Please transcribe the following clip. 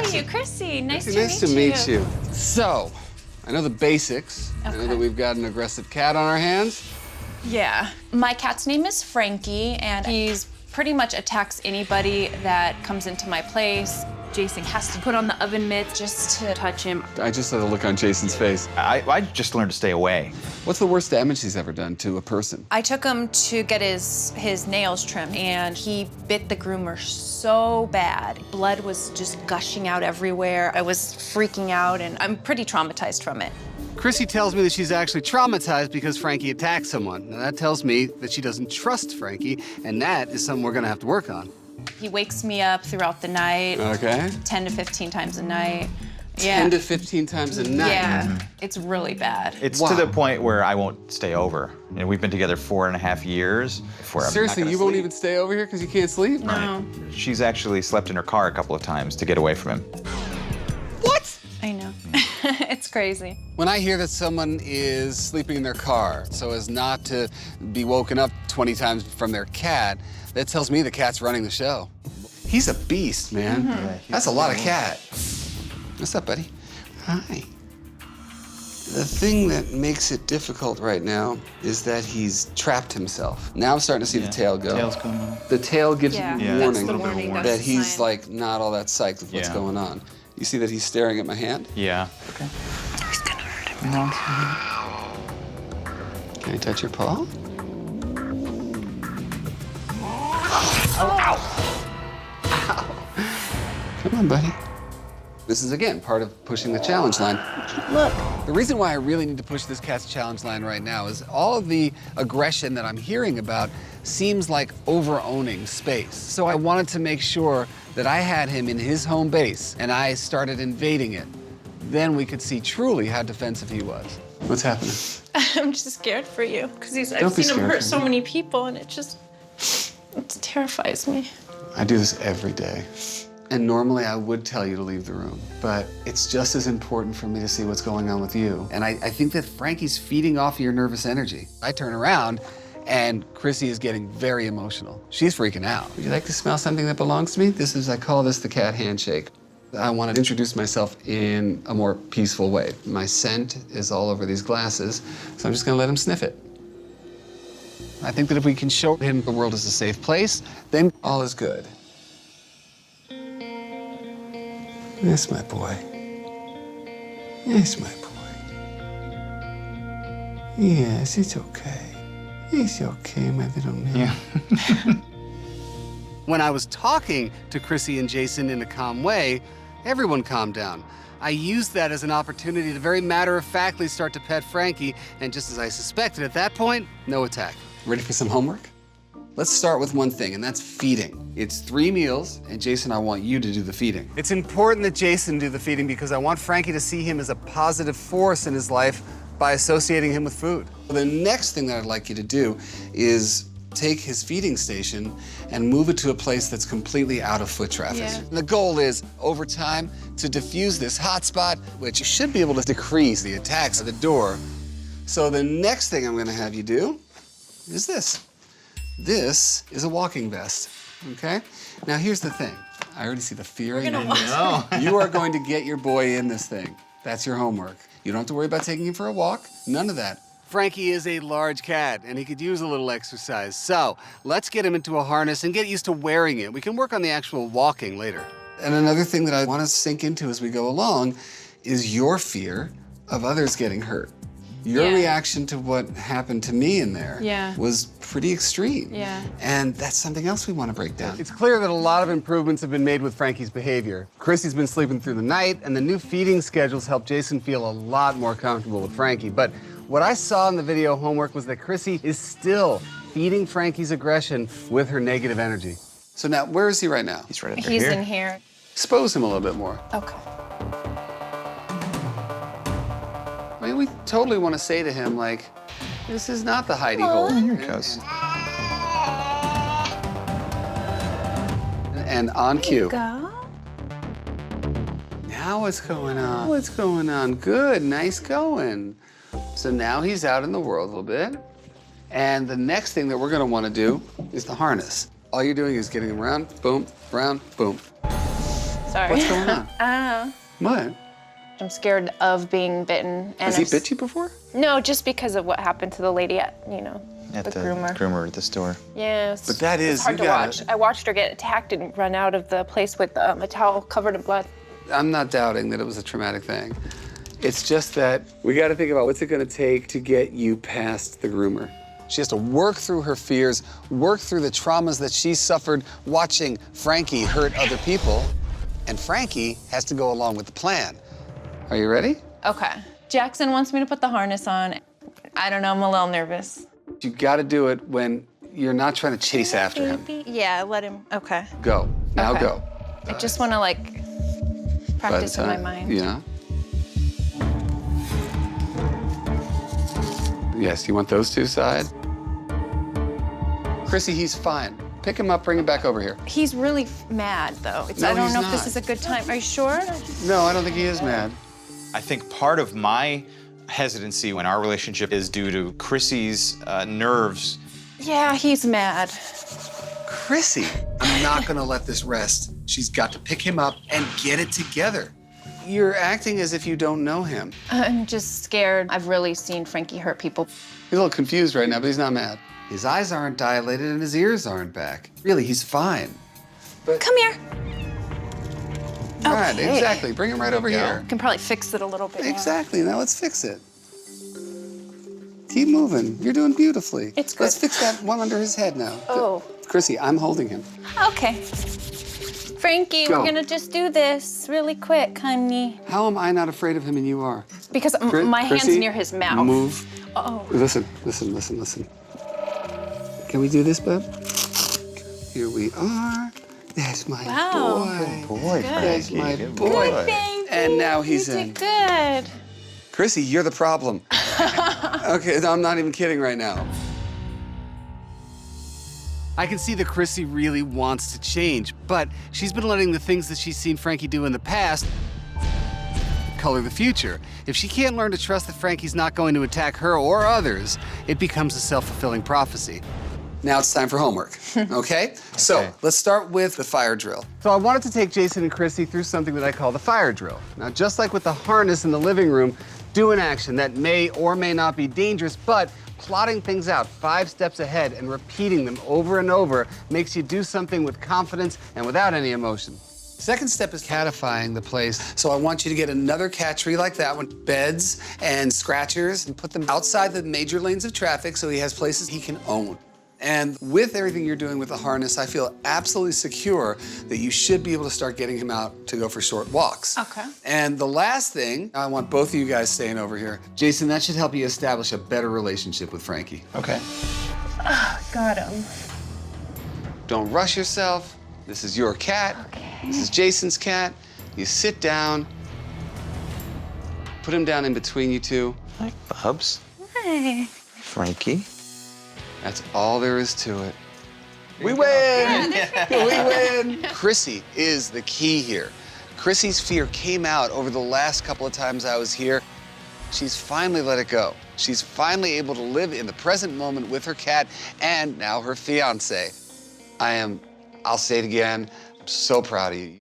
relaxing. you, Krisi. Nice Nice to meet you. So, I know the basics. I know that we've got an aggressive cat on our hands. Yeah. My cat's name is Frankie, and he's pretty much attacks anybody that comes into my place. Jason has to put on the oven mitts just to touch him. I just saw the look on Jason's face. I just learned to stay away. What's the worst damage he's ever done to a person? I took him to get his nails trimmed, and he bit the groomer so bad. Blood was just gushing out everywhere. I was freaking out, and I'm pretty traumatized from it. Krisi tells me that she's actually traumatized because Frankie attacked someone. Now that tells me that she doesn't trust Frankie, and that is something we're gonna have to work on. He wakes me up throughout the night. Okay. 10 to 15 times a night. 10 to 15 times a night. Yeah, it's really bad. It's to the point where I won't stay over. You know, we've been together 4.5 years. Seriously, you won't even stay over here because you can't sleep? No. She's actually slept in her car a couple of times to get away from him. What? I know. It's crazy. When I hear that someone is sleeping in their car so as not to be woken up 20 times from their cat, that tells me the cat's running the show. He's a beast, man. That's a lot of cat. What's up, buddy? Hi. The thing that makes it difficult right now is that he's trapped himself. Now I'm starting to see the tail go. Tail's going on. The tail gives you Yeah, a that's warning, the warning, that's that the he's sign. like not all that psyched with what's going on. You see that he's staring at my hand? Yeah. He's gonna hurt him. Can I touch your paw? Come on, buddy. This is, again, part of pushing the challenge line. Look. The reason why I really need to push this cat's challenge line right now is all of the aggression that I'm hearing about seems like over-owning space. So I wanted to make sure that I had him in his home base and I started invading it. Then we could see truly how defensive he was. What's happening? I'm just scared for you, because Don't I've be seen him scared hurt for so me. many people, and it terrifies me. I do this every day. And normally I would tell you to leave the room, but it's just as important for me to see what's going on with you. And I think that Frankie's feeding off your nervous energy. I turn around and Krisi is getting very emotional. She's freaking out. Would you like to smell something that belongs to me? I call this the cat handshake. I want to introduce myself in a more peaceful way. My scent is all over these glasses, so I'm just gonna let him sniff it. I think that if we can show him the world is a safe place, then all is good. Yes, my boy. Yes, my boy. Yes, it's okay. It's okay, my little man. Yeah. When I was talking to Krisi and Jason in a calm way, everyone calmed down. I used that as an opportunity to very matter-of-factly start to pet Frankie, and just as I suspected at that point, no attack. Ready for some homework? Let's start with one thing, and that's feeding. It's 3 meals, and Jason, I want you to do the feeding. It's important that Jason do the feeding because I want Frankie to see him as a positive force in his life by associating him with food. The next thing that I'd like you to do is take his feeding station and move it to a place that's completely out of foot traffic. Yeah. And the goal is, over time, to diffuse this hotspot, which should be able to decrease the attacks at the door. So the next thing I'm gonna have you do is this. This is a walking vest, okay? Now here's the thing. I already see the fear in your eyes. You are going to get your boy in this thing. That's your homework. You don't have to worry about taking him for a walk, none of that. Frankie is a large cat, and he could use a little exercise. So let's get him into a harness and get used to wearing it. We can work on the actual walking later. And another thing that I want to sink into as we go along is your fear of others getting hurt. Your reaction to what happened to me in there was pretty extreme. Yeah. And that's something else we want to break down. It's clear that a lot of improvements have been made with Frankie's behavior. Krisi's been sleeping through the night, and the new feeding schedules help Jason feel a lot more comfortable with Frankie. But what I saw in the video homework was that Krisi is still feeding Frankie's aggression with her negative energy. So now, where is he right now? He's right up He's here. in here. Expose him a little bit more. Okay. I mean, we totally want to say to him, like, this is not the hidey hole. Here he goes. And on cue. Go. Now what's going on? What's going on? Good, nice going. So now he's out in the world a little bit. And the next thing that we're gonna wanna do is the harness. All you're doing is getting him around, boom, round, boom. Sorry. What's going on? I don't know. What? I'm scared of being bitten. And Has he bit you before? No, just because of what happened to the lady at, At the groomer. at the store. Yes. But that is, it's hard you to gotta- watch. I watched her get attacked and run out of the place with a towel covered in blood. I'm not doubting that it was a traumatic thing. It's just that we got to think about what's it going to take to get you past the groomer. She has to work through her fears, work through the traumas that she suffered watching Frankie hurt other people, and Frankie has to go along with the plan. Are you ready? Okay. Jackson wants me to put the harness on. I don't know, I'm a little nervous. You got to do it when you're not trying to chase after him. Yeah, let him, okay. Go. Now Okay. go. I just want to practice in my mind. Yeah. Yes, you want those two sides? Krisi, he's fine. Pick him up, bring him back over here. He's really mad though. No, I don't he's know if this not. is a good time. Are you sure? No, I don't think he is mad. I think part of my hesitancy in our relationship is due to Krisi's nerves. Yeah, he's mad. Krisi, I'm not gonna let this rest. She's got to pick him up and get it together. You're acting as if you don't know him. I'm just scared. I've really seen Frankie hurt people. He's a little confused right now, but he's not mad. His eyes aren't dilated and his ears aren't back. Really, he's fine. But Come here. right, Okay. exactly. Bring him right over here. Can probably fix it a little bit. Exactly. Now let's fix it. Keep moving. You're doing beautifully. It's good. Let's fix that one under his head now. Oh. Krisi, I'm holding him. Okay. Frankie, Go. we're gonna just do this really quick, honey. How am I not afraid of him and you are? Because my hand's Krisi, near his mouth. Move. Oh. Listen. Can we do this, bub? Here we are. That's my Wow. boy. Boy, That's my Good boy. boy. Baby, And now he's you in. did good. Krisi, you're the problem. Okay, I'm not even kidding right now. I can see that Krisi really wants to change, but she's been letting the things that she's seen Frankie do in the past color the future. If she can't learn to trust that Frankie's not going to attack her or others, it becomes a self-fulfilling prophecy. Now it's time for homework, okay? So let's start with the fire drill. So I wanted to take Jason and Krisi through something that I call the fire drill. Now, just like with the harness in the living room, do an action that may or may not be dangerous, but plotting things out 5 steps ahead and repeating them over and over makes you do something with confidence and without any emotion. Second step is catifying the place. So I want you to get another cat tree like that one, beds and scratchers, and put them outside the major lanes of traffic so he has places he can own. And with everything you're doing with the harness, I feel absolutely secure that you should be able to start getting him out to go for short walks. Okay. And the last thing, I want both of you guys staying over here. Jason, that should help you establish a better relationship with Frankie. Okay. Got him. Don't rush yourself. This is your cat. Okay. This is Jason's cat. You sit down. Put him down in between you two. Hi, Bubs. Hey. Frankie. That's all there is to it. We win! We win! Krisi is the key here. Krisi's fear came out over the last couple of times I was here. She's finally let it go. She's finally able to live in the present moment with her cat and now her fiance. I'll say it again, I'm so proud of you.